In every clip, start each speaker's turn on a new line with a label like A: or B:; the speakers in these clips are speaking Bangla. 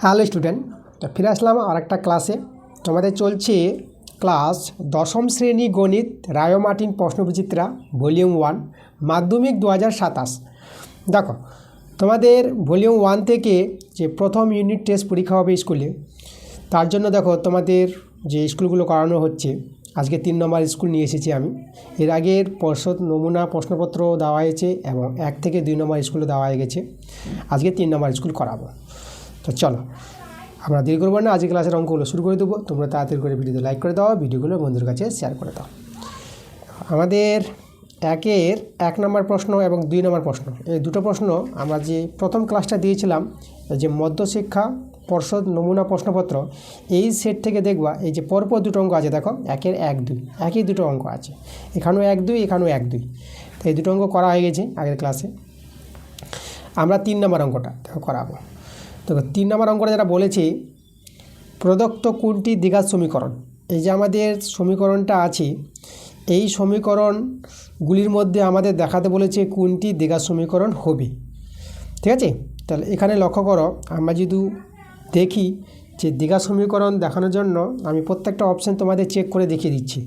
A: হ্যালো স্টুডেন্ট, তো ফিরে আসলাম আর একটা ক্লাসে। তোমাদের চলছে ক্লাস দশম শ্রেণী গণিত রায় মার্টিন প্রশ্নবিচিত্রা ভলিউম 1 মাধ্যমিক 2027। দেখো, তোমাদের ভলিউম 1 থেকে যে প্রথম ইউনিট টেস্ট পরীক্ষা হবে স্কুলে, তার জন্য দেখো তোমাদের যে স্কুলগুলো করানো হচ্ছে, আজকে 3 নম্বর স্কুল নিয়ে এসেছি আমি। এর আগের পর্ষদ নমুনা প্রশ্নপত্র দেওয়া হয়েছে এবং 1 থেকে 2 নম্বর স্কুলে দেওয়া হয়ে গেছে। আজকে 3 নম্বর স্কুল করাবো। তো চলো, আমরা দেরি করবো না, আজকে ক্লাসের অঙ্কগুলো শুরু করে দেবো। তোমরা তাড়াতাড়ি করে ভিডিওতে লাইক করে দাও, ভিডিওগুলো বন্ধুদের কাছে শেয়ার করে দাও। আমাদের 1 নম্বর প্রশ্ন এবং 2 নম্বর প্রশ্ন, এই দুটো প্রশ্ন আমরা যে প্রথম ক্লাসটা দিয়েছিলাম, যে মধ্যশিক্ষা পর্ষদ নমুনা প্রশ্নপত্র, এই সেট থেকে দেখবা এই যে পরপর দুটো অঙ্ক আছে। দেখো 1-এর 1-2 একই দুটো অঙ্ক আছে, এখানেও 1-2 এখানেও 1-2। তো এই দুটো অঙ্ক করা হয়ে গেছে আগের ক্লাসে। আমরা 3 নম্বর অঙ্কটা দেখো করাবো। তো 3 নম্বর অঙ্কটা যেটা বলেছি, প্রদত্ত কোনটি দ্বিঘাত সমীকরণ। এই যে আমাদের সমীকরণটা আছে, এই সমীকরণগুলির মধ্যে আমাদের দেখাতে বলেছে কোনটি দ্বিঘাত সমীকরণ হবে। ঠিক আছে, তাহলে এখানে লক্ষ্য করো, আমরা যদি দেখি যে দ্বিঘাত সমীকরণ দেখানোর জন্য আমি প্রত্যেকটা অপশান তোমাদের চেক করে দেখিয়ে দিচ্ছি।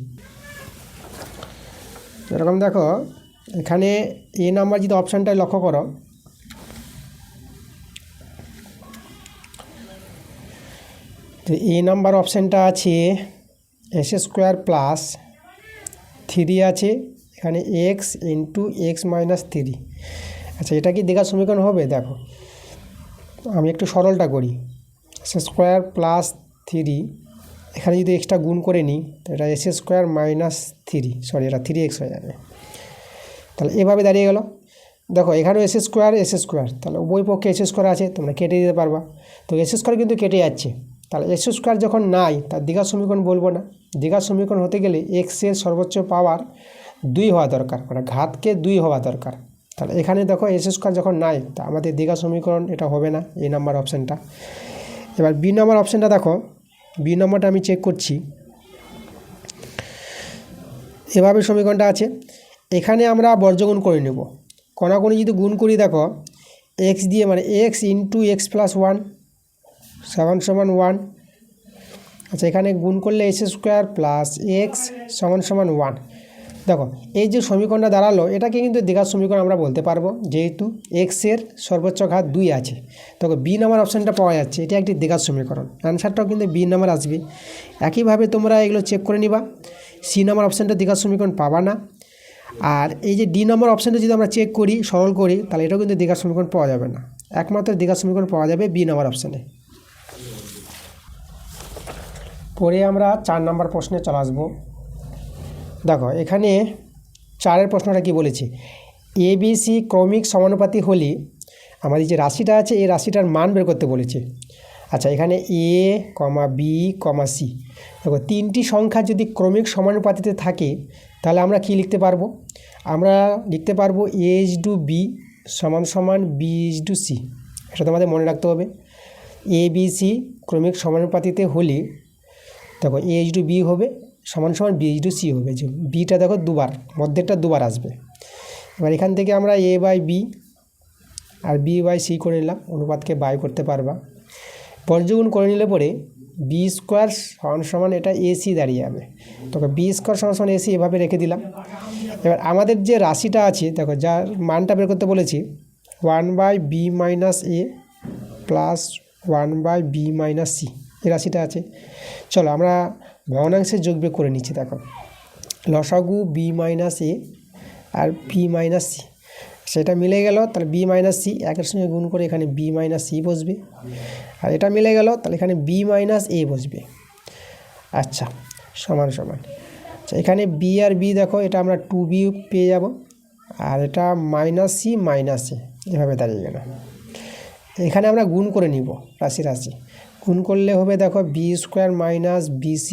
A: এরকম দেখো, এখানে এ নাম্বার যদি অপশানটায় লক্ষ্য করো, তো এ নাম্বার অপশানটা আছে s² প্লাস 3 আছে, এখানে x ইন্টু x মাইনাস 3। আচ্ছা, এটা কি দ্বিঘাত সমীকরণ হবে? দেখো আমি একটু সরলটা করি। s² প্লাস 3, এখানে যদি এক্সটা গুণ করে নিই তো এটা s² মাইনাস 3, সরি এটা 3x হয়ে যাবে। তাহলে এভাবে দাঁড়িয়ে গেল। দেখো এখানেও s², তাহলে উভয় পক্ষে s² আছে, তোমরা কেটে দিতে পারবা। তো s² কিন্তু কেটে যাচ্ছে, তাহলে s² যখন নাই তার দ্বিঘাত সমীকরণ বলবো না। দ্বিঘাত সমীকরণ হতে গেলে x-এর সর্বোচ্চ পাওয়ার 2 হওয়া দরকার, মানে ঘাতকে 2 হওয়া দরকার। তাহলে এখানে দেখো s² যখন নাই, তা আমাদের দ্বিঘাত সমীকরণ এটা হবে না, এই নাম্বার অপশানটা। এবার বি নাম্বার অপশানটা দেখো, বি নম্বরটা আমি চেক করছি। এভাবে সমীকরণটা আছে, এখানে আমরা বর্জগুণ করে নেব। কোনাকুনি যদি গুণ করি, দেখো x দিয়ে, মানে x ইন্টু x প্লাস 1 সমান 1। আচ্ছা, এখানে গুণ করলে s² প্লাস x সমান 1। দেখো এই যে সমীকরণটা দাঁড়ালো, এটাকে কিন্তু দ্বিঘাত সমীকরণ আমরা বলতে পারবো, যেহেতু x-এর সর্বোচ্চ ঘাত 2 আছে। দেখো বি নাম্বার অপশানটা পাওয়া যাচ্ছে, এটা একটি দ্বিঘাত সমীকরণ, অ্যান্সারটাও কিন্তু বি নাম্বার আসবে। একইভাবে তোমরা এগুলো চেক করে নিবা। সি নাম্বার অপশানটা দ্বিঘাত সমীকরণ পাবা না। আর এই যে ডি নম্বর অপশানটা যদি আমরা চেক করি, সরল করি, তাহলে এটাও কিন্তু দ্বিঘাত সমীকরণ পাওয়া যাবে না। একমাত্র দ্বিঘাত সমীকরণ পাওয়া যাবে বি নম্বর অপশানে। পরে আমরা 4 নম্বর প্রশ্নে চলে আসবো। দেখো এখানে 4-এর প্রশ্নটা কি বলেছে, ABC ক্রমিক সমানুপাতি হলে আমাদের যে রাশিটা আছে, এই রাশিটার মান বের করতে বলেছে। আচ্ছা, এখানে A, B, C, দেখো 3টি সংখ্যা যদি ক্রমিক সমানুপাতিতে থাকে, তাহলে আমরা কি লিখতে পারবো? আমরা লিখতে পারবো A/B সমান B/C। এটা তোমাদের মনে রাখতে হবে। ABC ক্রমিক সমানুপাতিতে হলে দেখো A/B হবে সমান B/C হবে, যে বিটা দেখো দুবার, মধ্যেরটা দুবার আসবে। এবার এখান থেকে আমরা A/B আর B/C করে নিলাম, অনুপাতকে বাই করতে পারবা। বর্জগুণ করে নিলে পরে B² সমান এটা AC দাঁড়িয়ে যাবে। তবে B² সমান AC এভাবে রেখে দিলাম। এবার আমাদের যে রাশিটা আছে, দেখো যার মানটা বের করতে বলেছি, 1/B minus A plus 1/B minus C, এই রাশিটা আছে। চলো আমরা ভগ্নাংশের যোগবিয়োগ করে নিচ্ছি। দেখো লসাগু B মাইনাস A আর B মাইনাস C, সেটা মিলে গেল, তাহলে B মাইনাস C একের সঙ্গে গুণ করে এখানে B মাইনাস C বসবে। আর এটা মিলে গেল, তাহলে এখানে B মাইনাস A বসবে। আচ্ছা, সমান। আচ্ছা, এখানে B আর B দেখো, এটা আমরা 2B পেয়ে যাব, আর এটা মাইনাস C মাইনাস A, এভাবে দাঁড়িয়ে গেল। এখানে আমরা গুণ করে নিব রাশি গুণ করলে হবে, দেখো B² মাইনাস BC,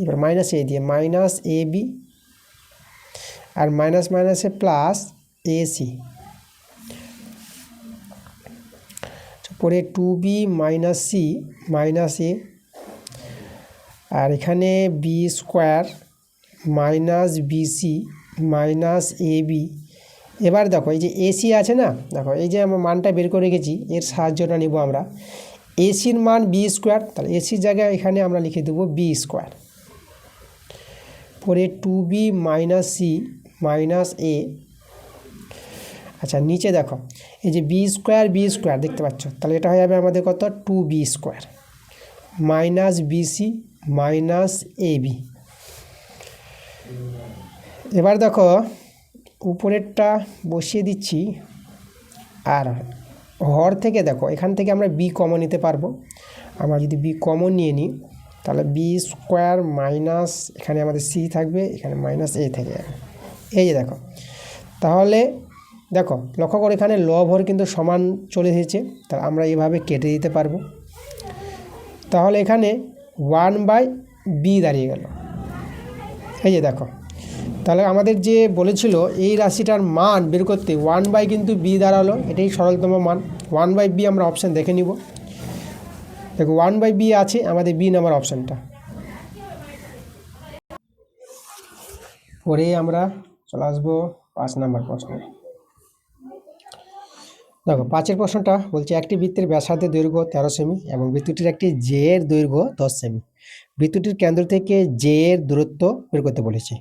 A: এবার মাইনাস A দিয়ে মাইনাস AB আর মাইনাসে প্লাস AC। পরে 2B minus C minus A, আর এখানে B² minus BC minus AB। এবার দেখো এই যে AC আছে না, দেখো এই যে আমরা মানটা বের করে রেখেছি, এর সাহায্যটা নিব আমরা। এসির মান বি স্কোয়ার, তাহলে এসির জায়গায় এখানে আমরা লিখে দেবো বি স্কোয়ার। পরে 2b মাইনাস সি মাইনাস এ। আচ্ছা নিচে দেখো এই যে বি স্কোয়ার দেখতে পাচ্ছ, তাহলে এটা হয়ে যাবে আমাদের কত 2b square minus BC minus A B. এবার দেখো উপরেরটা বসিয়ে দিচ্ছি, আর হর থেকে দেখো এখান থেকে আমরা বি কমন নিতে পারবো। আমরা যদি বি কমন নিয়ে নিই তাহলে বি স্কোয়ার মাইনাস এখানে আমাদের সি থাকবে, এখানে মাইনাস এ থেকে যাবে। এই যে দেখো, তাহলে দেখো লক্ষ্য করে এখানে লব হর কিন্তু সমান চলে এসেছে, তাহলে আমরা এইভাবে কেটে দিতে পারবো। তাহলে এখানে 1/b দাঁড়িয়ে গেল। এই যে দেখো, তাহলে আমাদের যে বলেছিল এই রাশিটার মান বের করতে 1/, কিন্তু বি দাঁড়ালো, এটাই সরলতম মান। 1/b আমরা অপশান দেখে নিব। দেখো 1/b আছে আমাদের বি নাম্বার অপশানটা। পরে আমরা চলে আসবো 5 নাম্বার প্রশ্নে। দেখো 5-এর প্রশ্নটা বলছে একটি বৃত্তের ব্যাসার্ধের দৈর্ঘ্য 13 সেমি এবং বৃত্তটির একটি জে এর দৈর্ঘ্য 10 সেমি। বৃত্তটির কেন্দ্র থেকে জে এর দূরত্ব বের করতে বলেছে।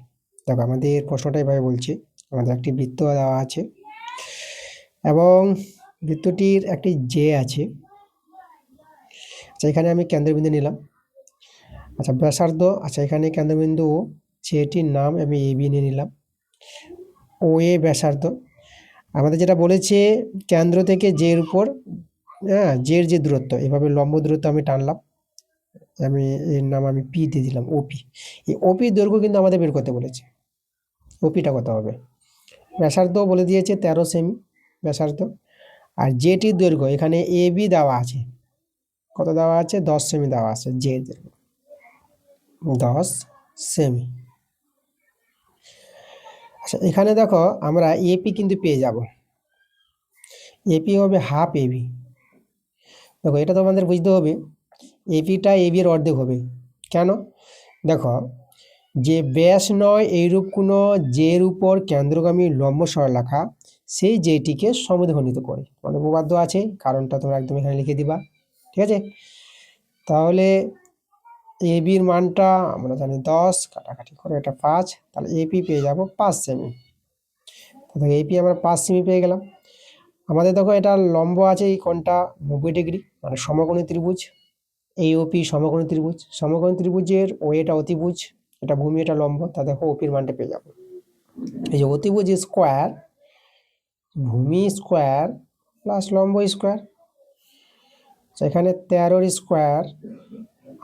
A: দেখো আমাদের প্রশ্নটা এভাবে বলছে, আমাদের একটি বৃত্ত দেওয়া আছে এবং বৃত্তটির একটি জে আছে। আচ্ছা এখানে আমি কেন্দ্রবিন্দু নিলাম। আচ্ছা ব্যাসার্ধ, আচ্ছা এখানে কেন্দ্রবিন্দু ও, যেটির নাম আমি এ বি নিয়ে নিলাম। ও এ ব্যাসার্ধ। আমাদের যেটা বলেছে কেন্দ্র থেকে জের উপর, হ্যাঁ জের যে দূরত্ব, এভাবে লম্ব দূরত্ব আমি টানলাম, আমি এর নাম আমি পি দিয়ে দিলাম, ওপি। এই ওপি দৈর্ঘ্য কিন্তু আমাদের বের করতে বলেছে। ওপিটা কত হবে? ব্যাসার্ধ বলে দিয়েছে 13 সেমি ব্যাসার্ধ, আর জেটির দৈর্ঘ্য এখানে এ বি দেওয়া আছে, কত দেওয়া আছে 10 সেমি দেওয়া আছে, জে দৈর্ঘ্য 10 সেমি। আচ্ছা এখানে দেখো আমরা এপি কিন্তু পেয়ে যাব, এপি হবে হাফ এবি। দেখো এটা তো আমাদের বুঝতে হবে, এপিটা এবি এর অর্ধেক হবে। কেন? দেখো যে ব্যাস নয় এইরূপ কোনো জের উপর কেন্দ্রগামী লম্ব সরলরেখা সেই জেটিকে সমদ্বিখণ্ডিত করে, মানে উপপাদ্য আছে, কারণটা তোমরা একদম এখানে লিখে দিবা, ঠিক আছে? তাহলে এ বির মানটা আমরা জানি 10, কাটাকাটি করে এটা 5, তাহলে এপি পেয়ে যাব 5 সেমি। তাহলে এপি আমরা 5 সেমি পেয়ে গেলাম। আমাদের দেখো এটা লম্ব আছে এই কোণটা 90 ডিগ্রি, মানে সমকোণী ত্রিভুজ। এই ওপি সমকোণী ত্রিভুজ, সমকোণী ত্রিভুজের ও এটা অতিভুজ, এটা ভূমি এটা লম্ব, তা দেখো ওপির মানটা পেয়ে যাবো। এই যে অতিভুজ স্কোয়ার, ভূমি স্কোয়ার প্লাস লম্ব স্কোয়ার, এখানে 13 স্কোয়ার,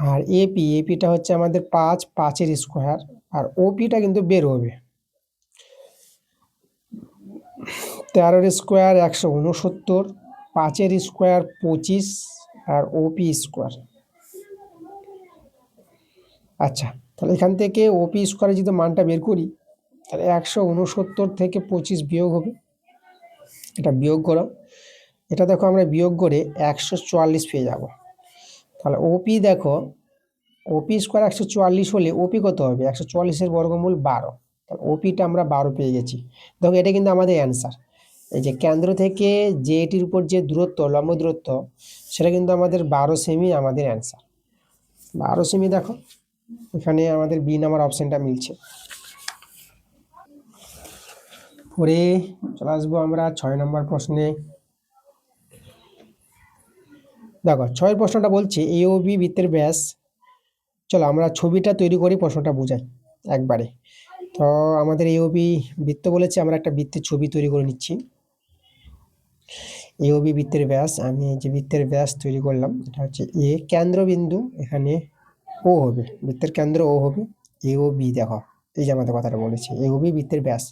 A: আর এপিটা হচ্ছে আমাদের 5 এর স্কোয়ার, আর ওপিটা কিন্তু বের হবে 13 স্কোয়ার 169, 5 স্কোয়ার 25, আর ওপি স্কোয়ার। আচ্ছা তাহলে এখান থেকে ওপি স্কোয়ারে যদি মানটা বের করি তাহলে 169 থেকে 25 বিয়োগ হবে, এটা বিয়োগ করো, এটা দেখো আমরা বিয়োগ করে 144 পেয়ে যাব। তাহলে ওপি দেখো, ওপি স্কোয়ার 144 হলে ওপি কত হবে? 144-এর বর্গমূল 12, তাহলে ওপিটা আমরা 12 পেয়ে গেছি। দেখো এটা কিন্তু আমাদের অ্যান্সার। এই যে কেন্দ্র থেকে জেটির উপর যে দূরত্ব, লম্ব দূরত্ব, সেটা কিন্তু আমাদের 12 সেমি আমাদের অ্যান্সার। 12 সেমি দেখো এখানে আমাদের বি নাম্বার অপশানটা মিলছে। পরে চলে আসবো আমরা 6 নম্বর প্রশ্নে। দেখো 6 প্রশ্নটা বলছে এ ও বি বৃত্তের ব্যাস, চলো আমরা ছবিটা তৈরি করি, প্রশ্নটা বোঝাই একবারে। তো আমাদের এ ও বি বৃত্ত বলেছে, আমরা একটা বৃত্তের ছবি তৈরি করে নিচ্ছি। এ ও বি বৃত্তের ব্যাস, আমি যে বৃত্তের ব্যাস তৈরি করলাম এটা হচ্ছে এ, কেন্দ্রবিন্দু এখানে ও হবে, বৃত্তের কেন্দ্র ও হবে, এ ও বি দেখো এই যে আমাদের কথাটা বলেছে এ ও বি বৃত্তের ব্যাস।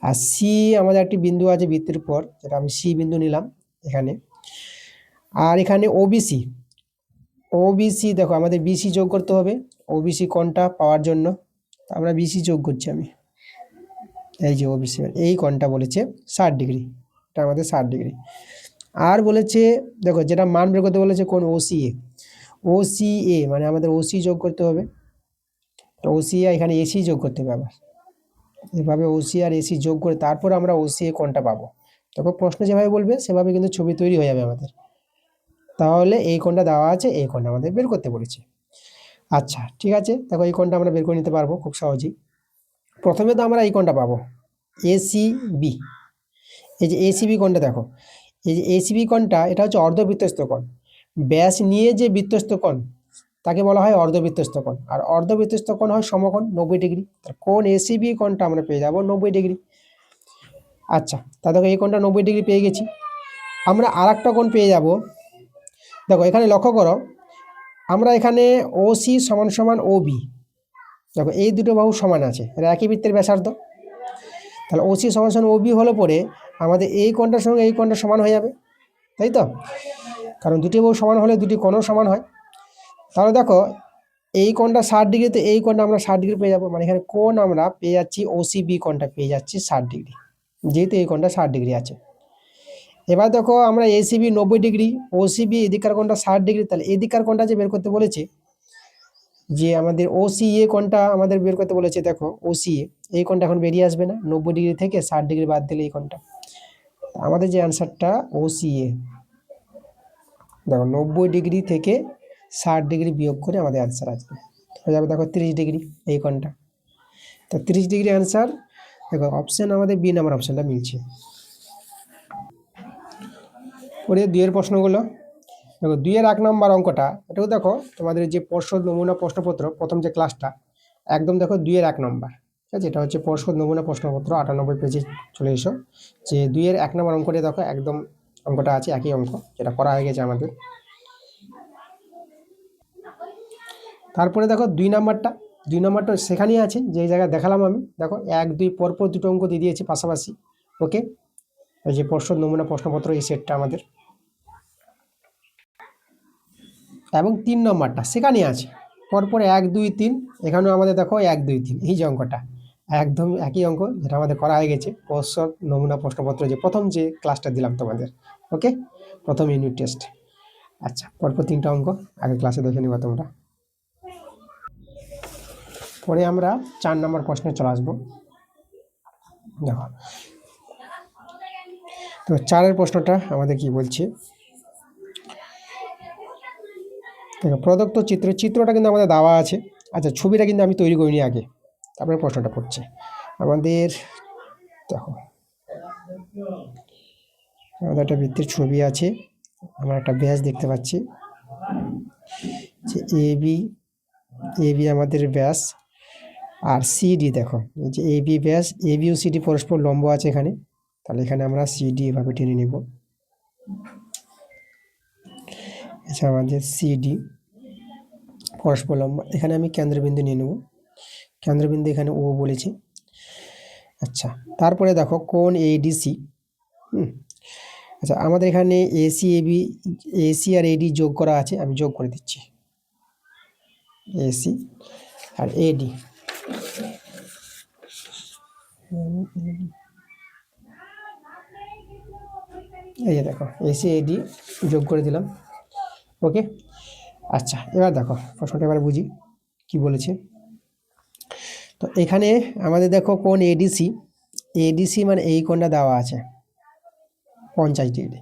A: আর সি আমাদের একটি বিন্দু আছে বৃত্তের উপর, যেটা আমি সি বিন্দু নিলাম এখানে। আর এখানে ওবিসি, ওবিসি দেখো আমাদের বিসি যোগ করতে হবে, ওবিসি কোণটা পাওয়ার জন্য আমরা বিসি যোগ করছি আমি, এই যে ওবিসি এই কোণটা বলেছে 60 ডিগ্রি, এটা আমাদের 60 ডিগ্রি। আর বলেছে দেখো যেটা মান বের করতে বলেছে কোণ ওসিএ, ওসিএ মানে আমাদের ওসি যোগ করতে হবে, ওসিএ এখানে এসি যোগ করতে হবে আবার, এভাবে ওসি আর এসি যোগ করে তারপর আমরা ওসিএ কোণটা পাবো। তখন প্রশ্ন যেভাবে বলবে সেভাবে কিন্তু ছবি তৈরি হয়ে যাবে আমাদের। তাহলে এই কোণটা দেওয়া আছে, এই কোণটা আমাদের বের করতে বলেছে। আচ্ছা ঠিক আছে, দেখো এই কোণটা আমরা বের করে নিতে পারবো খুব সহজেই। প্রথমে তো আমরা এই কোণটা পাবো এসিবি। এই যে এসিবি কোণটা দেখো, এই যে এসিবি কোণটা এটা হচ্ছে অর্ধবৃত্তস্থ কোণ। ব্যাস নিয়ে যে বৃত্তস্থ কোণ তাকে বলা হয় অর্ধবৃত্তস্থ কোণ, আর অর্ধবৃত্তস্থ কোণ হয় সমকোণ 90°। কোণ এসিবি কোণটা আমরা পেয়ে যাবো 90°। আচ্ছা তা দেখো এই কোণটা 90° পেয়ে গেছি। আমরা আর একটা কোণ পেয়ে যাব। দেখো এখানে লক্ষ্য করো, আমরা এখানে ওসি সমান সমান ওবি, দেখো এই দুটো বাহু সমান আছে, এরা একই বৃত্তের ব্যাসার্ধ। তাহলে ওসি সমান সমান ওবি হলে পরে আমাদের এই কোণটার সঙ্গে এই কোণটা সমান হয়ে যাবে, তাই তো? কারণ দুটি বাহু সমান হলে দুটি কোণও সমান হয়। তাহলে দেখো এই কোণটা 60°, এই কোণটা আমরা 60° পেয়ে যাবো, মানে এখানে কোণ আমরা পেয়ে যাচ্ছি ওসিবি কোণটা পেয়ে যাচ্ছি 60°, যেহেতু এই কোণটা 60° আছে। এবার দেখো আমরা এসিবি 90°, ওসিবি এদিকার কোণটা 60°, তাহলে এদিকার কোণটা যে বের করতে বলেছে, যে আমাদের ওসিএ কোণটা আমাদের বের করতে বলেছে, দেখো ওসিএ এই কোণটা এখন বেরিয়ে আসবে না, 90° থেকে 60° বাদ দিলে এই কোণটা, আমাদের যে অ্যান্সারটা ওসিএ, দেখো 90° থেকে 60° বিয়োগ করে আমাদের অ্যান্সার আসবে, হয়ে যাবে দেখো 30° এই কোণটা। তো 30° অ্যান্সার, দেখো অপশান আমাদের বি নাম্বার অপশানটা মিলছে। পরে 2-এর প্রশ্নগুলো দেখো, 2-এর 1 নম্বর অঙ্কটা, এটাও দেখো তোমাদের যে পর্ষদ নমুনা প্রশ্নপত্র প্রথম যে ক্লাসটা, একদম দেখো 2-এর 1 নম্বর, ঠিক আছে? এটা হচ্ছে পর্ষদ নমুনা প্রশ্নপত্র 98 পেজে চলে এসো, যে 2-এর 1 নম্বর অঙ্কটা দেখো একদম অঙ্কটা আছে একই অঙ্ক যেটা করা হয়ে গেছে আমাদের। তারপরে দেখো 2 নম্বরটা সেখানেই আছে যে জায়গায় দেখালাম আমি, দেখো 1, 2 পরপর দুটো অঙ্ক দিয়ে দিয়েছি পাশাপাশি। ওকে, এই যে পর্ষদ নমুনা প্রশ্নপত্র এই সেটটা আমাদের, এবং 3 নম্বরটা সেখানেই আছে পরপর 1, 2, 3, এখানেও আমাদের দেখো 1, 2, 3, এই যে অঙ্কটা একদম একই অঙ্ক যেটা আমাদের করা হয়ে গেছে পর্ষদ নমুনা প্রশ্নপত্র যে প্রথম যে ক্লাসটা দিলাম তোমাদের। ওকে, প্রথম ইউনিট টেস্ট। আচ্ছা পরপর 3টা অঙ্ক আগের ক্লাসে দেখে নিবা তোমরা। পরে আমরা 4 নম্বর প্রশ্নে চলে আসবো। দেখো তো 4-এর প্রশ্নটা আমাদের কি বলছে, দেখো প্রদত্ত চিত্রটা কিন্তু আমাদের দেওয়া আছে। আচ্ছা ছবিটা কিন্তু আমি তৈরি করিনি আগে, তারপরে প্রশ্নটা পড়ছে আমাদের। দেখো আমাদের একটা বৃত্তের ছবি আছে, আমরা একটা ব্যাস দেখতে পাচ্ছি যে এবি আমাদের ব্যাস, আর সিডি দেখো এই যে এবি ব্যাস, এবি ও সিডি পরস্পর লম্ব আছে এখানে, তাহলে এখানে আমরা সিডি এভাবে টেনে নিব। আচ্ছা আমাদের সিডি পরস্পর লম্ব, এখানে আমি কেন্দ্রবিন্দু নিয়ে নেব, কেন্দ্রবিন্দু এখানে ও বলেছি। আচ্ছা তারপরে দেখো কোণ এডিসি। আচ্ছা আমাদের এখানে এসি আর এডি যোগ করা আছে, আমি যোগ করে দিচ্ছি এসি আর এডি। এই যে দেখো এসি এডি যোগ করে দিলাম। ওকে, আচ্ছা এবার দেখো প্রশ্নটা এবার বুঝি কি বলেছে। তো এখানে আমাদের দেখো কোণ এডিসি মানে এই কোণটা দেওয়া আছে 50°,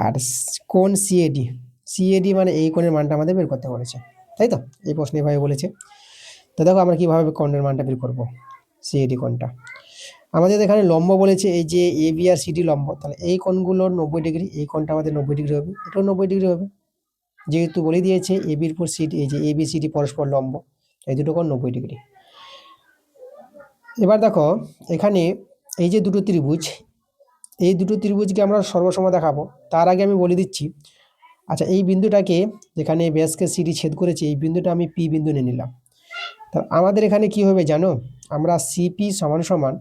A: আর কোণ সিএডি মানে এই কোণের মানটা আমাদের বের করতে বলেছে, তাই তো? এই প্রশ্নে এভাবে বলেছে। তো দেখো আমরা কীভাবে কোণের মানটা বের করবো, সিএডি কোণটা আমাদের এখানে লম্ব বলেছে, এই যে এবি আর সিডি লম্ব, তাহলে এই কোণগুলো 90°, এই কোণটা আমাদের 90° হবে, এটাও 90° হবে, যেহেতু বলে দিয়েছে এবির পর সিডি, এই যে এবি সিডি পরস্পর লম্ব, এই দুটো কোণ 90°। এবার দেখো এখানে এই যে দুটো ত্রিভুজ, এই দুটো ত্রিভুজকে আমরা সর্বসম দেখাবো, তার আগে আমি বলে দিচ্ছি। আচ্ছা এই বিন্দুটাকে, যেখানে ব্যাসকে সিডি ছেদ করেছে, এই বিন্দুটা আমি পি বিন্দু নিয়ে নিলাম। তা আমাদের এখানে কি হবে জানো, আমরা সিপি সমান সমান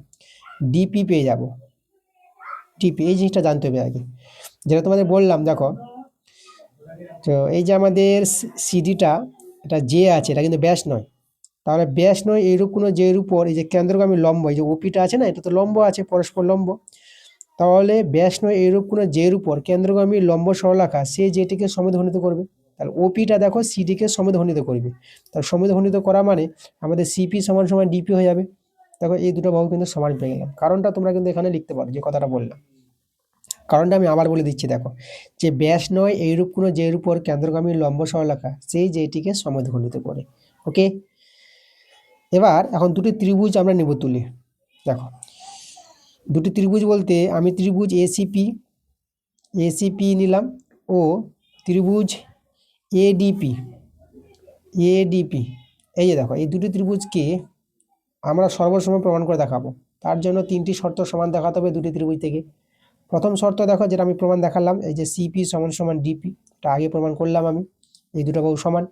A: ডিপি পেয়ে যাব। ডিপি এই জিনিসটা জানতে হবে আগে, যেটা তোমাদের বললাম। দেখো তো এই যে আমাদের সিডিটা, এটা যে আছে, এটা কিন্তু ব্যাস নয়, তাহলে ব্যাস নয় এইরূপ কোনো যের উপর এই যে কেন্দ্রগামী লম্ব, এই যে ওপিটা আছে না, এটা তো লম্ব আছে পরস্পর লম্ব, তাহলে ব্যাস নয় এইরূপ কোনো যের উপর কেন্দ্রগামী লম্ব সরলরেখা, সে যেটিকে সমদ্বিখণ্ডিত করবে, তাহলে ওপিটা দেখো সিডিকে সমদ্বিখণ্ডিত করবে, তাহলে সমদ্বিখণ্ডিত করা মানে আমাদের সিপি সমান সমান ডিপি হয়ে যাবে। দেখো এই দুটো বাহু কিন্তু সমান পেয়ে গেলাম, কারণটা তোমরা কিন্তু এখানে লিখতে পারো যে কথাটা বললাম। কারণটা আমি আবার বলে দিচ্ছি, দেখো যে ব্যাস নয় এইরূপ কোনো যের উপর কেন্দ্রগামী লম্ব সরলরেখা সেই যেটিকে সমদ্বিখণ্ডিত করে। ওকে, এবার এখন দুটি ত্রিভুজ আমরা নেব তুলে। দেখো দুটি ত্রিভুজ বলতে আমি ত্রিভুজ এসিপি নিলাম ও ত্রিভুজ এডিপি। এই যে দেখো এই দুটি ত্রিভুজকে আমরা সর্বসম প্রমাণ করে দেখাবো। তার জন্য তিনটি শর্ত সমান দেখাতে হবে দুটি ত্রিভুজ থেকে। প্রথম শর্ত দেখো, যেটা আমি প্রমাণ দেখালাম, এই যে সিপি সমান সমান ডিপি, এটা আগে প্রমাণ করলাম আমি, এই দুটো বাহু সমান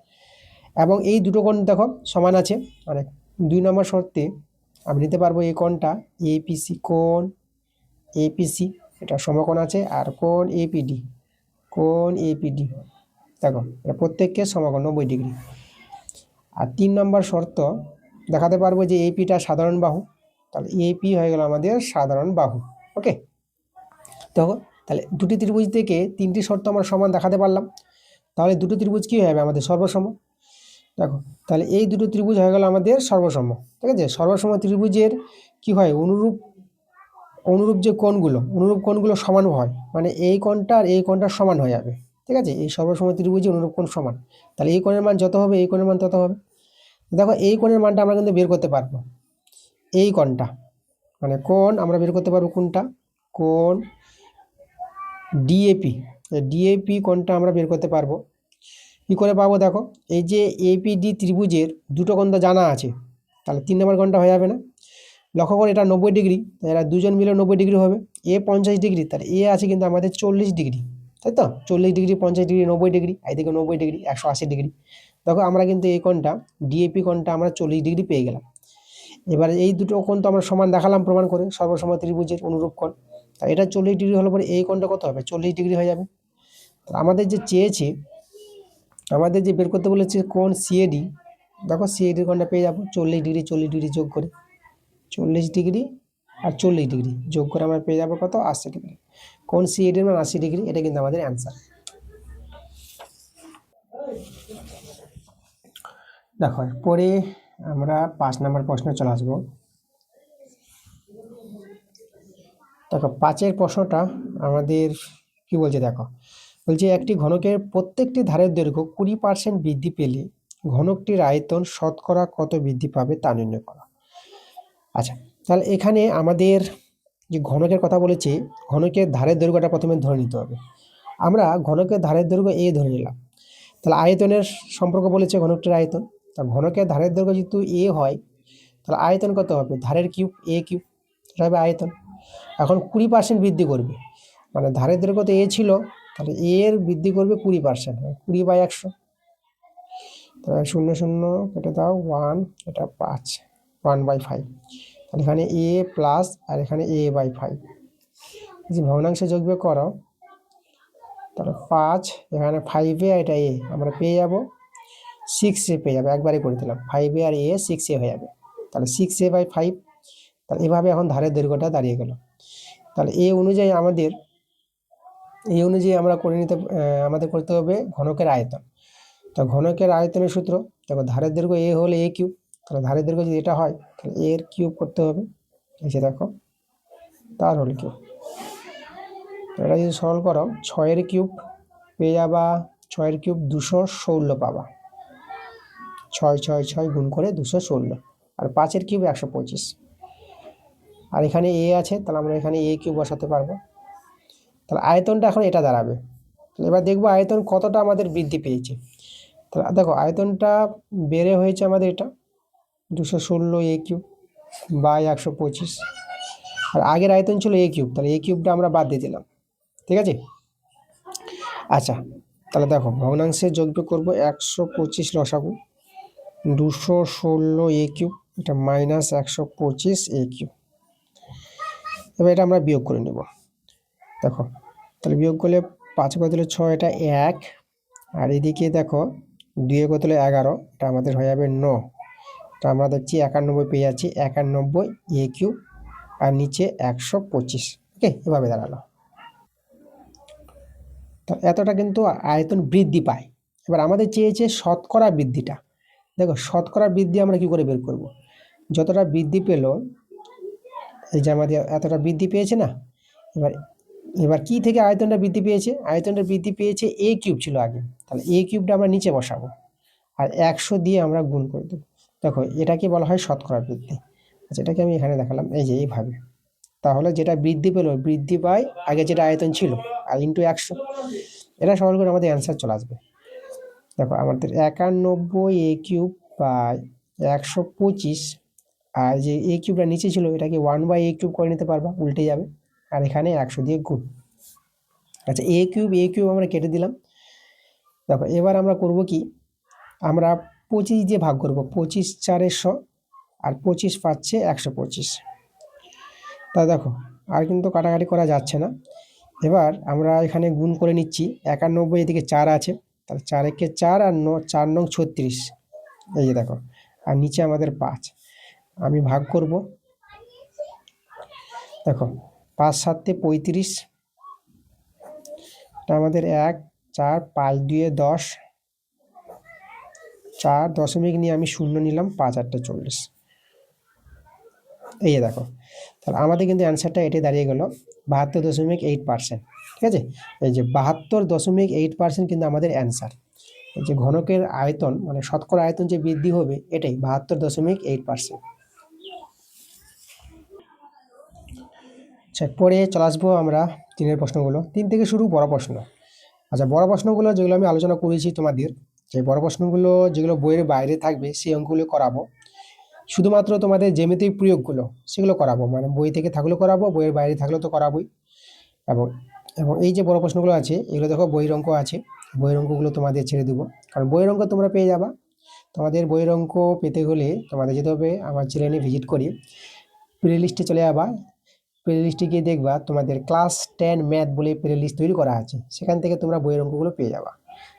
A: এবং এই দুটো কোণ দেখো সমান আছে। মানে 2 নম্বর শর্তে আমি নিতে পারবো এই কোণটা এপিসি এটা সমকোণ আছে, আর কোণ এপিডি দেখো এটা প্রত্যেককে সমকোণ 90 ডিগ্রি। আর 3 নম্বর শর্ত দেখাতে পারবো যে এপিটা সাধারণ বাহু, তাহলে এপি হয়ে গেল আমাদের সাধারণ বাহু। ওকে, তো তাহলে দুটি ত্রিভুজ থেকে তিনটি শর্ত আমরা সমান দেখাতে পারলাম, তাহলে দুটো ত্রিভুজ কী হবে আমাদের সর্বসম। দেখো তাহলে এই দুটো ত্রিভুজ হয়ে গেল আমাদের সর্বসম। ঠিক আছে, সর্বসম ত্রিভুজের কি হয়, অনুরূপ যে কোণগুলো সমান হয়, মানে এই কোণটা আর এই কোণটা সমান হয়ে যাবে। ঠিক আছে, এই সর্বসম ত্রিভুজে অনুরূপ কোণ সমান, তাহলে এই কোণের মান যত হবে এই কোণের মান তত হবে। দেখো এই কোণের মানটা আমরা কিন্তু বের করতে পারবো, এই কোণটা মানে কোণ আমরা বের করতে পারবো কোনটা, কোণ ডিএপি কোণটা আমরা বের করতে পারবো। কী করে পাবো, দেখো এই যে এপিডি ত্রিভুজের দুটো কোণ তো জানা আছে, তাহলে 3 নম্বর কোণটা হয়ে যাবে না। লক্ষ্য করে এটা 90 ডিগ্রি, এরা দুজন মিলে 90 ডিগ্রি হবে। এ 50 ডিগ্রি, তাহলে এ আছে কিন্তু আমাদের 40 ডিগ্রি, তাই তো 40 ডিগ্রি 50 ডিগ্রি 90 ডিগ্রি, এইদিকে 90 ডিগ্রি 180 ডিগ্রি। দেখো আমরা কিন্তু এই কোণটা ডিএপি কোণটা আমরা 40 ডিগ্রি পেয়ে গেলাম। এবার এই দুটো কোণ তো আমরা সমান দেখালাম প্রমাণ করে, সর্বসম ত্রিভুজের অনুরূপ কোণ। তাই এটা 40 ডিগ্রি হলে পরে এই কোণটা কত হবে, 40 ডিগ্রি হয়ে যাবে। আমাদের যে চেয়েছে, আমাদের যে বের করতে বলেছে কোণ সিএডি, দেখো সিএডির কোণটা পেয়ে যাবো 40 ডিগ্রি যোগ করে, 40 ডিগ্রি আর 40 ডিগ্রি যোগ করে আমরা পেয়ে যাবো কত, 80 ডিগ্রি। কোণ সিএডির মান 80 ডিগ্রি, এটা কিন্তু আমাদের অ্যান্সার। দেখো পরে আমরা 5 নম্বর প্রশ্নে চলে আসবো। দেখো 5-এর প্রশ্নটা আমাদের কি বলছে, দেখো বলছে একটি ঘনকের প্রত্যেকটি ধারের দৈর্ঘ্য 20% বৃদ্ধি পেলে ঘনকটির আয়তন শতকরা কত বৃদ্ধি পাবে তা নির্ণয় করা। আচ্ছা, তাহলে এখানে আমাদের যে ঘনকের কথা বলেছে, ঘনকের ধারের দৈর্ঘ্যটা প্রথমে ধরে নিতে হবে। আমরা ঘনকের ধারের দৈর্ঘ্য এ ধরে নিলাম, তাহলে আয়তনের সম্পর্ক বলেছে ঘনকটির আয়তন, তা ঘনকের ধারের দৈর্ঘ্য যেহেতু এ হয়, তাহলে আয়তন কত হবে, ধারের কিউব এ কিউব, এটা হবে আয়তন। এখন 20% বৃদ্ধি করবে, মানে ধারের দৈর্ঘ্য তো এ ছিল, তাহলে এর বৃদ্ধি করবে 20%, 20/100, তাহলে 0 0 কেটে দাও 1, এটা 5, 1/5, তাহলে এখানে এ প্লাস আর এখানে a/5, যে ভগ্নাংশে যোগ বিয়োগ করো, তাহলে 5 এখানে 5a আর এটা a, আমরা পেয়ে যাব 6a পেয়ে যাবে, একবারে করে দিলাম 5a আর a 6a হয়ে যাবে, তাহলে 6a/5। তাহলে এভাবে এখন ধারের দৈর্ঘ্যটা দাঁড়িয়ে গেল। তাহলে এই অনুযায়ী আমরা আমাদের করতে হবে ঘনকের আয়তন। তো ঘনকের আয়তনের সূত্র, দেখো ধারের দৈর্ঘ্য এ হলে এ কিউব, তাহলে ধারের দৈর্ঘ্য যদি এটা হয় তাহলে এর কিউব করতে হবে, এসে দেখো তার হল কিউব। এটা যদি সরল করো 6-এর কিউব পেয়ে যাবা, 6-এর কিউব 216 পাবা, 6 6 6 গুণ করে 216, আর 5-এর কিউব 125, আর এখানে এ আছে, তাহলে আমরা এখানে এ কিউব বসাতে পারবো। তাহলে আয়তনটা এখন এটা দাঁড়াবে। এবার দেখবো আয়তন কতটা আমাদের বৃদ্ধি পেয়েছে। তাহলে দেখো আয়তনটা বেড়ে হয়েছে আমাদের এটা 216 এ কিউব বাই 125, আর আগের আয়তন ছিল এ কিউব, তাহলে এ কিউবটা আমরা বাদ দিয়ে দিলাম। ঠিক আছে, আচ্ছা তাহলে দেখো ভগ্নাংশে যোগ বিয়োগ করবো, 125 লসাগু 216 এ কিউব, এটা মাইনাস 125 এ কিউব। এবার এটা আমরা বিয়োগ করে নেব। দেখো তাহলে বিয়োগ করলে 5 কত হলো 6, এটা 1, আর এদিকে দেখো 2 কত হলো 11, এটা আমাদের হয়ে যাবে 9, তা আমরা দেখছি 91 পেয়ে যাচ্ছি, 91 এ কিউব আর নিচে 125। ওকে, এভাবে দাঁড়ালো। তো এতটা কিন্তু আয়তন বৃদ্ধি পায়। এবার আমাদের চেয়েছে শতকরা বৃদ্ধিটা। দেখো শতকরা বৃদ্ধি আমরা কি করে বের করব, যতটা বৃদ্ধি পেল, এই যে আমাদের এতটা বৃদ্ধি পেয়েছে না, এবার এবার কি থেকে আয়তনটা বৃদ্ধি পেয়েছে? আয়তনটা বৃদ্ধি পেয়েছে এ কিউব ছিল আগে, তাহলে এ কিউবটা আমরা নিচে বসাবো আর 100 দিয়ে আমরা গুণ করে দেবো। দেখো এটাকে বলা হয় শতকরা বৃদ্ধি। আচ্ছা, এটাকে আমি এখানে দেখালাম এই যে এইভাবে। তাহলে যেটা বৃদ্ধি পেলো, বৃদ্ধি পায় আগে যেটা আয়তন ছিল আর ইন্টু 100, এটা সরল করে আমাদের অ্যান্সার চলে আসবে। দেখো আমাদের 91 এ কিউব বাই 125, আর যে এ কিউবটা নিচে ছিল এটাকে 1/a কিউব করে নিতে পারবা, উল্টে যাবে, আর এখানে 100 দিয়ে গুণ। আচ্ছা, এ কিউব আমরা কেটে দিলাম। দেখো এবার আমরা করব কি, আমরা 25 দিয়ে ভাগ করব, 25 4 100 আর 25 পাচ্ছে 125। তা দেখো আর কিন্তু কাটাকাটি করা যাচ্ছে না। এবার আমরা এখানে গুণ করে নিচ্ছি, 91 এদিকে 4 আছে, তাহলে 4 একে 4 আর 4 নং 36, এই যে দেখো, আর নিচে আমাদের 5। আমি ভাগ করব, দেখো 5 7 35, এটা আমাদের 1 4 5 2 10, 4 দশমিক নিয়ে আমি শূন্য নিলাম, 5 8 40, এই যে দেখো। তাহলে আমাদের কিন্তু অ্যান্সারটা এটাই দাঁড়িয়ে গেল 72.8%। ঠিক আছে, এই যে 72.8% কিন্তু আমাদের অ্যান্সার। এই যে ঘনকের আয়তন মানে শতকরা আয়তন যে বৃদ্ধি হবে এটাই 72.8%। আচ্ছা, পরে চলে আসবো আমরা 3-এর প্রশ্নগুলো, 3 থেকে শুরু বড় প্রশ্ন। আচ্ছা, বড় প্রশ্নগুলো যেগুলো আমি আলোচনা করেছি তোমাদের, যে বড় প্রশ্নগুলো যেগুলো বইয়ের বাইরে থাকবে সেই অঙ্কগুলো করাবো। শুধুমাত্র তোমাদের জ্যামিতিক প্রয়োগগুলো সেগুলো করাবো, মানে বই থেকে থাকলেও করাবো, বইয়ের বাইরে থাকলেও তো করাবোই। এবং এবং এই যে বড় প্রশ্নগুলো আছে এগুলো দেখো বইয়ের অঙ্ক আছে, বইয়ের অঙ্কগুলো তোমাদের ছেড়ে দেবো, কারণ বইয়ের অঙ্ক তোমরা পেয়ে যাবা। তোমাদের বইয়ের অঙ্ক পেতে হলে তোমাদের যেতে হবে আমার চ্যানেলে ভিজিট করি, প্লে লিস্টে চলে যাবা, প্লে লিস্টে গিয়ে দেখবা তোমাদের ক্লাস 10 ম্যাথ বলে প্লে লিস্ট তৈরি করা আছে, সেখান থেকে তোমরা বইয়ের অঙ্কগুলো পেয়ে যাবা।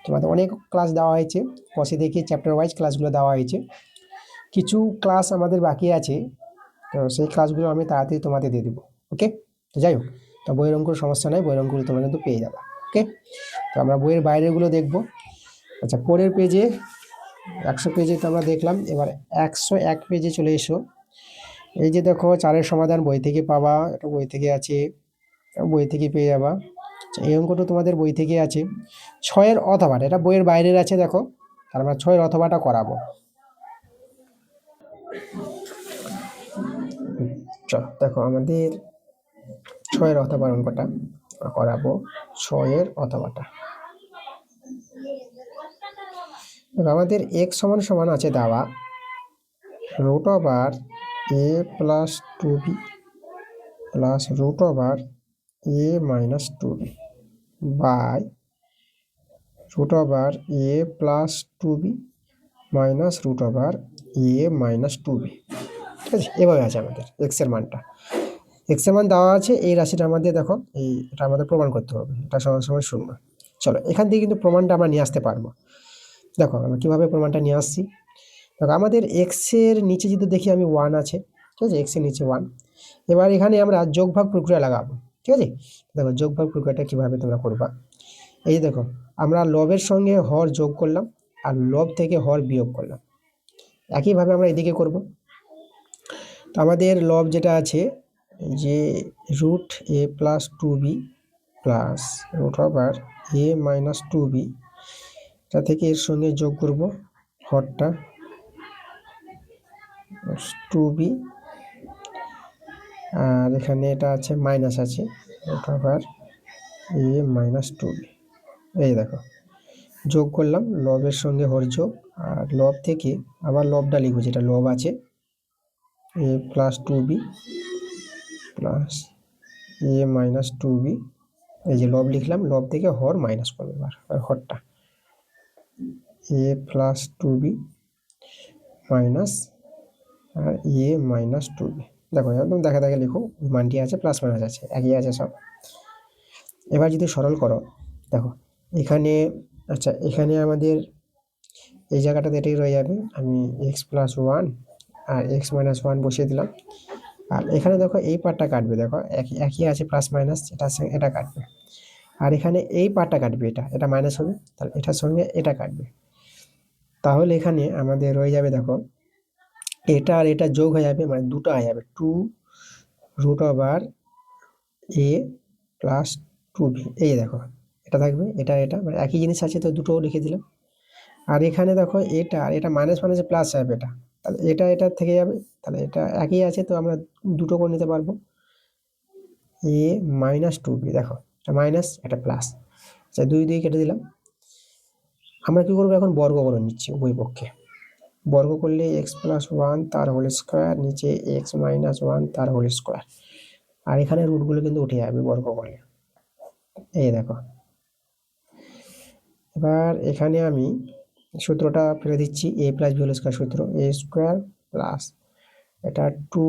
A: তোমাদের অনেক ক্লাস দেওয়া হয়েছে, বসে দেখে চ্যাপ্টার ওয়াইজ ক্লাসগুলো দেওয়া হয়েছে, কিছু ক্লাস আমাদের বাকি আছে, তো সেই ক্লাসগুলো আমি তাড়াতাড়ি তোমাদের দিয়ে দেবো। ওকে, তো যাই হোক, তো বইয়ের অঙ্কের সমস্যা নাই, বইয়ের অঙ্কগুলো তোমরা কিন্তু পেয়ে যাবে। ওকে, তো আমরা বইয়ের বাইরেগুলো দেখব। আচ্ছা, পরের পেজে 100 পেজে তো আমরা দেখলাম, এবার 101 পেজে চলে এসো। এই যে দেখো 4-এর সমাধান বই থেকে পাবা, এটা বই থেকে আছে, বই থেকে পেয়ে যাবা। আচ্ছা, এই অঙ্কটা তোমাদের বই থেকে আছে। 6-এর অথবাটা, এটা বইয়ের বাইরের আছে, দেখো, আর আমরা 6-এর অথবাটা করাবো। চলো দেখো আমাদের 6-এর অথবার অঙ্কটা করাবো, 6-এর অথবাটা। আমাদের x সমান সমান আছে দেওয়া root over a plus 2b plus root over a minus 2b by root over a plus 2b minus root over a minus 2b। ঠিক আছে, এভাবে আছে আমাদের এক্সের মানটা, এক্সের মান দেওয়া আছে, এই রাশিটা আমাদের দেখো এটা আমাদের প্রমাণ করতে হবে, এটা সমান সমান 0। চলো এখান থেকে কিন্তু প্রমাণটা আমরা নিয়ে আসতে পারবো। দেখো আমরা কীভাবে প্রমাণটা নিয়ে আসছি, দেখো আমাদের এক্সের নিচে যদি দেখি আমি 1 আছে, ঠিক আছে, এক্সের নিচে 1। এবার এখানে আমরা যোগভাগ প্রক্রিয়া লাগাবো। ঠিক আছে, দেখো যোগভাগ প্রক্রিয়াটা কীভাবে তোমরা করবা, এই দেখো আমরা লবের সঙ্গে হর যোগ করলাম আর লব থেকে হর বিয়োগ করলাম, একইভাবে আমরা এদিকে করব। তো আমাদের লব যেটা আছে যে root a plus 2b plus root over a minus 2b, তা থেকে এর সঙ্গে যোগ করব হরটা 2b, আর এখানে এটা আছে মাইনাস আছে root over a minus 2b। এই দেখো যোগ করলাম, লবের সঙ্গে হর যোগ, আর লব থেকে আবার লবটা লিখবো, যেটা লব আছে a plus 2b plus a minus 2b, এই যে লব লিখলাম, লব থেকে হর মাইনাস করবো, এবার হরটা a প্লাস 2b মাইনাস আর a মাইনাস 2b। দেখো একদম দেখা দেখে লিখো, মানটি আছে প্লাস মাইনাস আছে, একই আছে সব। এবার যদি সরল করো, দেখো এখানে, আচ্ছা এখানে আমাদের এই জায়গাটাতে এটাই রয়ে যাবে, আমি এক্স প্লাস 1 আর এক্স মাইনাস 1 বসিয়ে দিলাম, আর এখানে দেখো এই পার্টটা কাটবে, দেখো একই আছে প্লাস মাইনাস, এটা কাটবে, আর এখানে এই পার্টটা কাটবে, এটা মাইনাস হবে, তাহলে এটার সঙ্গে এটা কাটবে, তাহলে এখানে আমাদের রয়ে যাবে, দেখো এটা আর এটা যোগ হয়ে যাবে, মানে দুটো হয়ে যাবে 2 root over a plus two B, এই দেখো এটা থাকবে, এটা মানে একই জিনিস আছে তো দুটো লিখে দিলাম। আর এখানে দেখো এটা আর এটা মাইনাস মাইনাসে প্লাস যাবে, এটা তাহলে এটা থেকে যাবে, তাহলে এটা একই আছে তো আমরা দুটো করে নিতে পারবো। এ মাইনাস টু বি, দেখো এটা মাইনাস এটা প্লাস, আচ্ছা দুই দুই কেটে দিলাম। আমরা কি করবো এখন, বর্গ করে নিচ্ছি উভয় পক্ষে। বর্গ করলে এক্স প্লাস ওয়ান তার হোল স্কোয়ার, নিচে এক্স মাইনাস ওয়ান তার হোল স্কোয়ার। আর এখানে রুটগুলো কিন্তু উঠে যাবে বর্গ করলে, এই দেখো। এবার এখানে আমি সূত্রটা ফেলে দিচ্ছি, এ প্লাস বি হোল স্কোয়ার সূত্র, এ স্কোয়ার প্লাস এটা two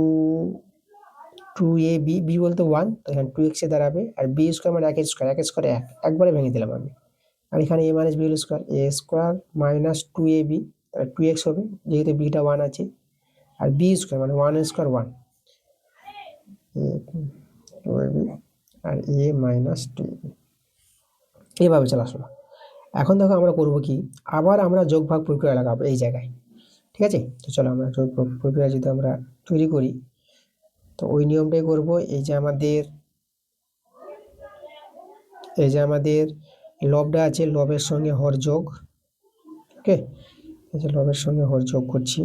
A: two A B, B বলতে ওয়ান, তো এখানে টু এক্সে দাঁড়াবে, আর বি স্কোয়ার মানে এক স্কোয়ার, এক স্কোয়ার এক, একবারে ভেঙে দিলাম আমি। আর এখানে এ minus B whole square, A square minus two A B, তাহলে টু এক্স হবে যেহেতু বিটা ওয়ান আছে, আর বি স্কোয়ার মানে one square one, two A B R A minus two A B, এইভাবে চলে আসলো। এখন দেখো আমরা করব কি, আবার আমরা যোগ ভাগ প্রক্রিয়া লাগাবো এই জায়গায়, ঠিক আছে? তো চলো আমরা যোগ ভাগ প্রক্রিয়া যদি আমরা তৈরি করি, তো ওই নিয়মটাই করব। এই যে আমাদের লবটা আছে, লবের সঙ্গে হর যোগ, ওকে, এই যে লবের সঙ্গে হর যোগ করছি,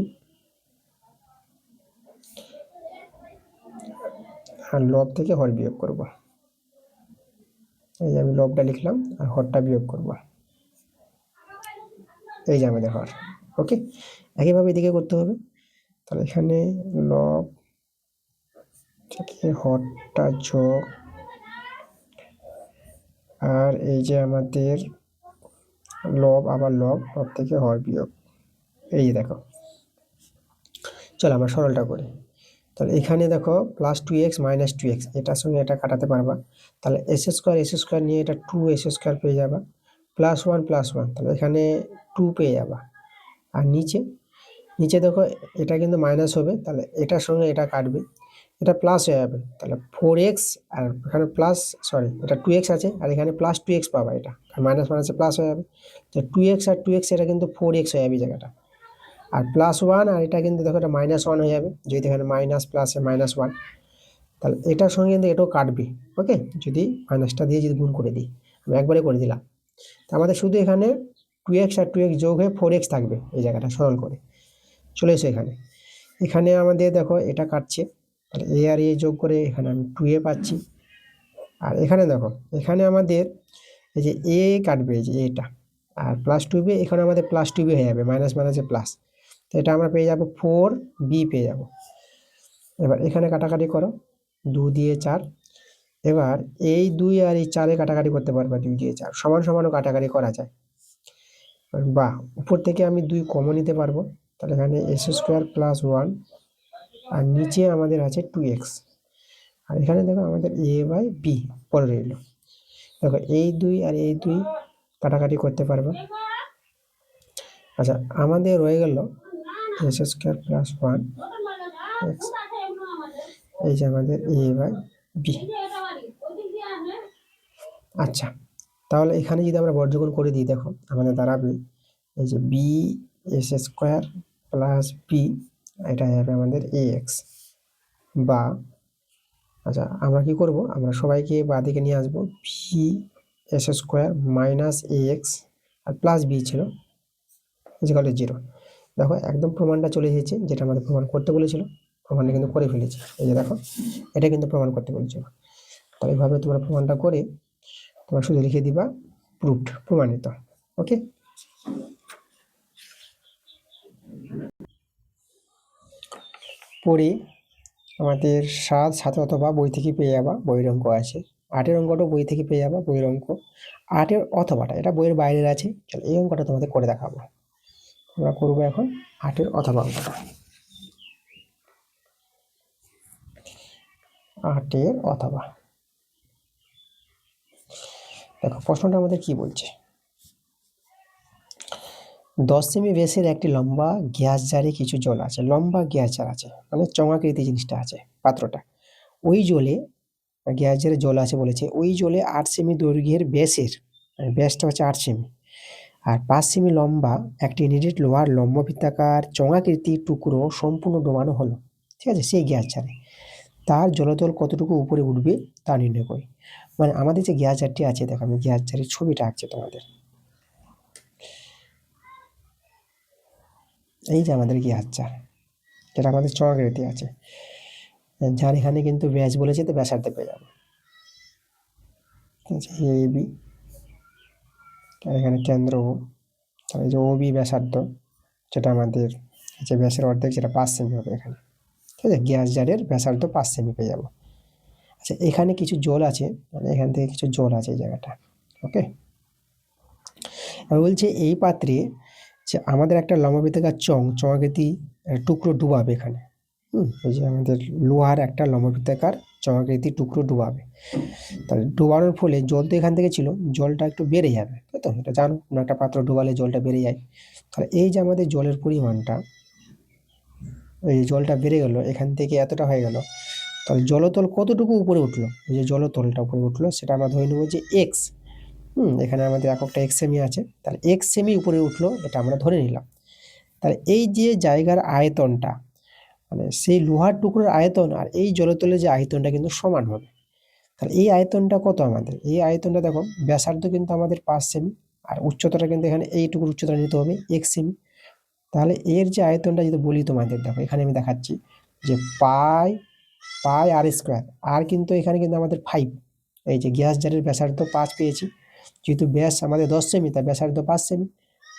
A: আর লব থেকে হর বিয়োগ করব। এই যে আমি লবটা লিখলাম আর হরটা বিয়োগ করব, এই যে আমাদের হর, ওকে। একইভাবে এদিকে করতে হবে, তাহলে এখানে লব থেকে হরটা যোগ, আর এই যে আমাদের লব, আবার লব, লব থেকে হর বিয়োগ, এই যে দেখো। চলো আমরা সরলটা করি, তাহলে এখানে দেখো plus two X minus two X, এটার সঙ্গে এটা কাটাতে পারবা, তাহলে এস স্কোয়ার নিয়ে এটা টু এস স্কোয়ার পেয়ে যাবা, প্লাস ওয়ান, তাহলে এখানে টু পেয়ে যাবা। আর নিচে নিচে দেখো এটা কিন্তু মাইনাস হবে, তাহলে এটার সঙ্গে এটা কাটবে, এটা প্লাস হয়ে যাবে, তাহলে ফোর এক্স, আর এখানে প্লাস, সরি এটা টু এক্স আছে আর এখানে প্লাস টু এক্স পাবা, এটা মাইনাস মাইনাসে প্লাস হয়ে যাবে, তো টু এক্স আর টু এক্স এটা কিন্তু ফোর এক্স হয়ে যাবে এই জায়গাটা। আর প্লাস ওয়ান, আর এটা কিন্তু দেখো এটা মাইনাস ওয়ান হয়ে যাবে, যেহেতু এখানে মাইনাস প্লাসে মাইনাস ওয়ান, তাহলে এটার সঙ্গে কিন্তু এটাও কাটবে, ওকে, যদি মাইনাসটা দিয়ে যদি গুণ করে দিই, আমি একবারে করে দিলাম। তো আমাদের শুধু এখানে টু এক্স আর টু এক্স যোগ হয়ে ফোর এক্স থাকবে, এই জায়গাটা সরল করে চলে এসো এখানে। এখানে আমাদের দেখো এটা কাটছে, তাহলে এ আর এ যোগ করে এখানে আমি টু এ পাচ্ছি। আর এখানে দেখো এখানে আমাদের এই যে এ কাটবে, এই যে এটা, আর প্লাস টু বি, এখানে আমাদের প্লাস টু বি হয়ে যাবে, মাইনাস মাইনাসে প্লাস, তো এটা আমরা পেয়ে যাবো ফোর বি পেয়ে যাব। এবার এখানে কাটাকাটি করো, দু দিয়ে চার, এবার এই দুই আর এই চারে কাটাকাটি করতে পারবা, দুই দিয়ে চার সমান সমানও কাটাকাটি করা যায়, বা উপর থেকে আমি দুই কমন নিতে পারবো, তাহলে এখানে এস স্কোয়ার প্লাস ওয়ান, আর নিচে আমাদের আছে টু এক্স, আর এখানে দেখো আমাদের এ বাই বি পড়ে রইল। দেখো এই দুই আর এই দুই কাটাকাটি করতে পারবো, আচ্ছা আমাদের রয়ে গেল S square plus one x, এই যে আমাদের এ বাই বি। আচ্ছা তাহলে এখানে যদি আমরা বর্গমূল করে দিই, দেখো আমাদের দাঁড়াবে এই যে B S square plus B, এটা হয়ে যাবে আমাদের এ এক্স, বা আচ্ছা আমরা কি করব, আমরা সবাইকে বাঁদিকে নিয়ে আসবো, বি এস স্কোয়ার মাইনাস এ এক্স আর প্লাস বি ছিল ইজিক্যাল টু জিরো। দেখো একদম প্রমাণটা চলে এসেছে, যেটা আমাদের প্রমাণ করতে বলেছিল, প্রমাণটা কিন্তু করে ফেলেছি, এই যে দেখো এটা কিন্তু প্রমাণ করতে বলেছিল। তাহলে এইভাবে তোমরা প্রমাণটা করে তোমরা শুধু লিখে দিবা প্রুভড, প্রমাণিত, ওকে। পরে আমাদের সাত অথবা বই থেকে পেয়ে যাবা, বইয়ের অঙ্ক আছে, আটের অঙ্কটাও বই থেকে পেয়ে যাবা, বইয়ের অঙ্ক আটের অথবাটা, এটা বইয়ের বাইরের আছে। চলো এই অঙ্কটা তোমাদের করে দেখাবো, আমরা করবো এখন আটের অথবা অঙ্কটা, আটের অথবা। দেখো প্রশ্নটা আমাদের কি বলছে, 10 সেমি ব্যাসের একটি লম্বা গ্যাস জারে কিছু জল আছে, লম্বা গ্যাস জার আছে মানে চঙাকৃতি জিনিসটা আছে পাত্রটা, ওই জলে গ্যাস জারে জল আছে বলেছে, ওই জলে 8 সেমি দৈর্ঘ্যের ব্যাসের, মানে ব্যাসটা হচ্ছে 8 সেমি, আর 5 সেমি লম্বা একটি নিরেট লোহার লম্ববৃত্তাকার চঙাকৃতি টুকরো সম্পূর্ণ ডোবানো হলো, ঠিক আছে, সেই গ্যাস জারে তার জলতল কতটুকু উপরে উঠবে তা নির্ণয় করি। মানে আমাদের যে গ্যাস জারটি আছে, দেখো আমি গ্যাস জারের ছবিটা আঁকছি তোমাদের। এই যে আমাদের গ্যাস জার, যেটা আমাদের চক্রাকৃতি আছে, যার এখানে কিন্তু ব্যাস বলেছে, তো ব্যাসার্ধ পেয়ে যাবো। ঠিক আছে, এ বি, আর এখানে কেন্দ্র ও, তাহলে এই যে ও বি ব্যাসার্ধ, যেটা আমাদের যে ব্যাসের অর্ধেক, যেটা 5 সেমি হবে এখানে। ঠিক আছে, গ্যাস জারের ব্যাসার্ধ 5 সেমি পেয়ে যাবো। আচ্ছা, এখানে কিছু জল আছে, মানে এখান থেকে কিছু জল আছে এই জায়গাটা। ওকে, আমি বলছি এই পাত্রে যে আমাদের একটা লম্ববৃত্তাকার চঙাকৃতি টুকরো ডুবাবে এখানে। এই যে আমাদের লোহার একটা লম্ববৃত্তাকার চঙাকৃতি টুকরো ডুবাবে। তাহলে ডুবানোর ফলে জল তো এখান থেকে ছিল, জলটা একটু বেড়ে যাবে, তাই তো? এটা জানো, কোনো একটা পাত্র ডুবালে জলটা বেড়ে যায়। তাহলে এই যে আমাদের জলের পরিমাণটা, এই জলটা বেড়ে গেল, এখান থেকে এতটা হয়ে গেল। তাহলে জলতল কতটুকু উপরে উঠলো? এই যে জলতলটা উপরে উঠলো, সেটা আমরা ধরে নেবো যে এক্স। এখানে আমাদের এককটা এক্স সেমি আছে, তাহলে এক্স সেমি উপরে উঠলো, এটা আমরা ধরে নিলাম। তাহলে এই যে জায়গার আয়তনটা, মানে সেই লোহার টুকরোর আয়তন আর এই জলতলের যে আয়তনটা কিন্তু সমান হবে। তাহলে এই আয়তনটা কত আমাদের? এই আয়তনটা দেখো, ব্যাসার্ধ কিন্তু আমাদের 5 সেমি, আর উচ্চতাটা কিন্তু এখানে এইটুকুর উচ্চতা নিতে হবে 1 সেমি। তাহলে এর যে আয়তনটা যদি বলি তোমাদের, দেখো এখানে আমি দেখাচ্ছি যে পাই পাই আর স্কোয়ার, আর কিন্তু এখানে কিন্তু আমাদের 5। এই যে গ্যাস জারের ব্যাসার্ধ 5 পেয়েছি, যেহেতু ব্যাস আমাদের 10 সেমি, তাই ব্যাসার্ধ 5 সেমি।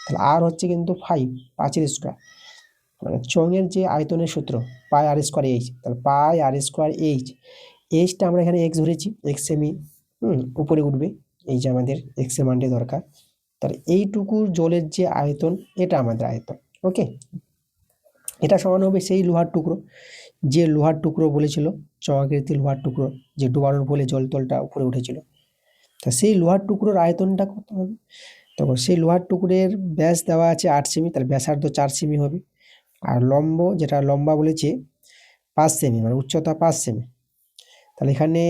A: তাহলে আর হচ্ছে কিন্তু 5, 5 এর স্কোয়ার, মানে চঙের যে আয়তনের সূত্র পাই আর স্কোয়ার এইচ। তাহলে পাই আর স্কোয়ার এইচ, এইচটা আমরা এখানে এক্স ধরেছি, এক্স সেমি উপরে উঠবে, এই যে আমাদের এক্স এর মানটি দরকার। তাহলে এইটুকু জলের যে আয়তন, এটা আমাদের আয়তন। ওকে, এটা সমান হবে সেই লোহার টুকরো, যে লোহার টুকরো বলেছিল, চক্রাকৃতি লোহার টুকরো, যে ডুবানোর ফলে জলতলটা উপরে উঠেছিল। তা সেই লোহার টুকরোর আয়তনটা কত হবে? তখন সেই লোহার টুকরের ব্যাস দেওয়া আছে 8 সেমি, তার ব্যাসার্ধ 4 সেমি হবে। আর লম্ব, যেটা লম্বা বলেছে 5 সেমি, মানে উচ্চতা 5 সেমি। তাহলে এখানে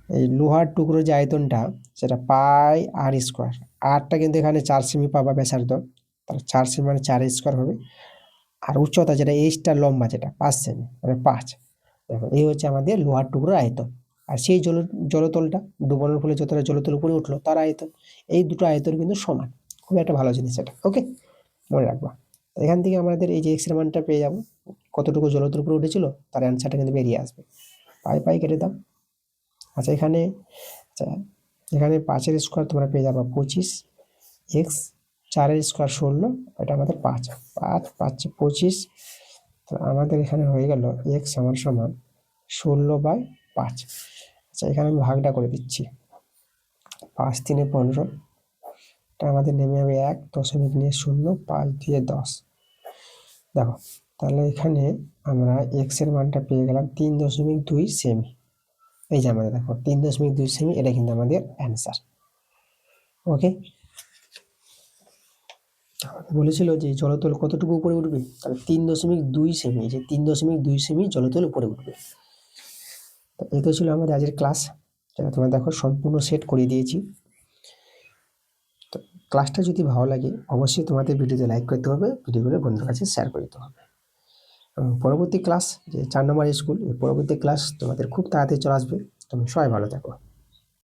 A: এই লোহার টুকরোর যে আয়তনটা, সেটা পাই আর স্কোয়ার, আরটা কিন্তু এখানে 4 সেমি পাবা ব্যাসার্ধ, তাহলে 4 সেমি মানে 4 স্কোয়ার হবে। আর উচ্চতা যেটা এইচটা লম্বা, যেটা 5 সেমি, মানে 5। দেখো এই হচ্ছে আমাদের লোহার টুকরোর আয়তন। আর সেই জলতলটা ডুবানোর ফলে যতটা জলতল উপরে উঠলো, তার আয়তন। এই দুটো আয়তন কিন্তু সমান। খুব একটা ভালো জিনিস এটা। ওকে, মনে রাখবা। এখান থেকে আমাদের এই যে এক্স এর মানটা পেয়ে যাবো, কতটুকু জলতল উপরে উঠেছিল, তার অ্যান্সারটা কিন্তু বেরিয়ে আসবে। পাই পাই কেটে দাও। আচ্ছা, এখানে আচ্ছা এখানে 5 এর স্কোয়ার তোমরা পেয়ে যাবা 25, এক্স 4 এর স্কোয়ার 16, এটা আমাদের 5, 5 5 25। তো আমাদের এখানে হয়ে গেল এক্স সমান সমান 16/5। আচ্ছা, এখানে আমি ভাগটা করে দিচ্ছি, 5 3 15, এটা আমাদের নেমে যাবে 1 দশমিক নিয়ে 0, 5 দিয়ে 10। দেখো, তাহলে এখানে আমরা এক্স এর মানটা পেয়ে গেলাম 3.2 সেমি। এই যে আমাদের দেখো 3.2 সেমি, এটা কিন্তু আমাদের অ্যান্সার। ওকে, বলেছিল যে জলতল কতটুকু উপরে উঠবে, তাহলে 3.2 সেমি, এই যে 3.2 সেমি জলতল উপরে উঠবে। তো এটা ছিল আমাদের আজকের ক্লাস, যেটা তোমরা দেখো সম্পূর্ণ সেট করে দিয়েছি। তো ক্লাসটা যদি ভালো লাগে, অবশ্যই তোমাদের ভিডিওতে লাইক করতে হবে, ভিডিওগুলো বন্ধুদের কাছে শেয়ার করে দিতে হবে। পরবর্তী ক্লাস, যে 4 নম্বর স্কুল, এই পরবর্তী ক্লাস তোমাদের খুব তাড়াতাড়ি চলে আসবে। তুমি সবাই ভালো থাকো।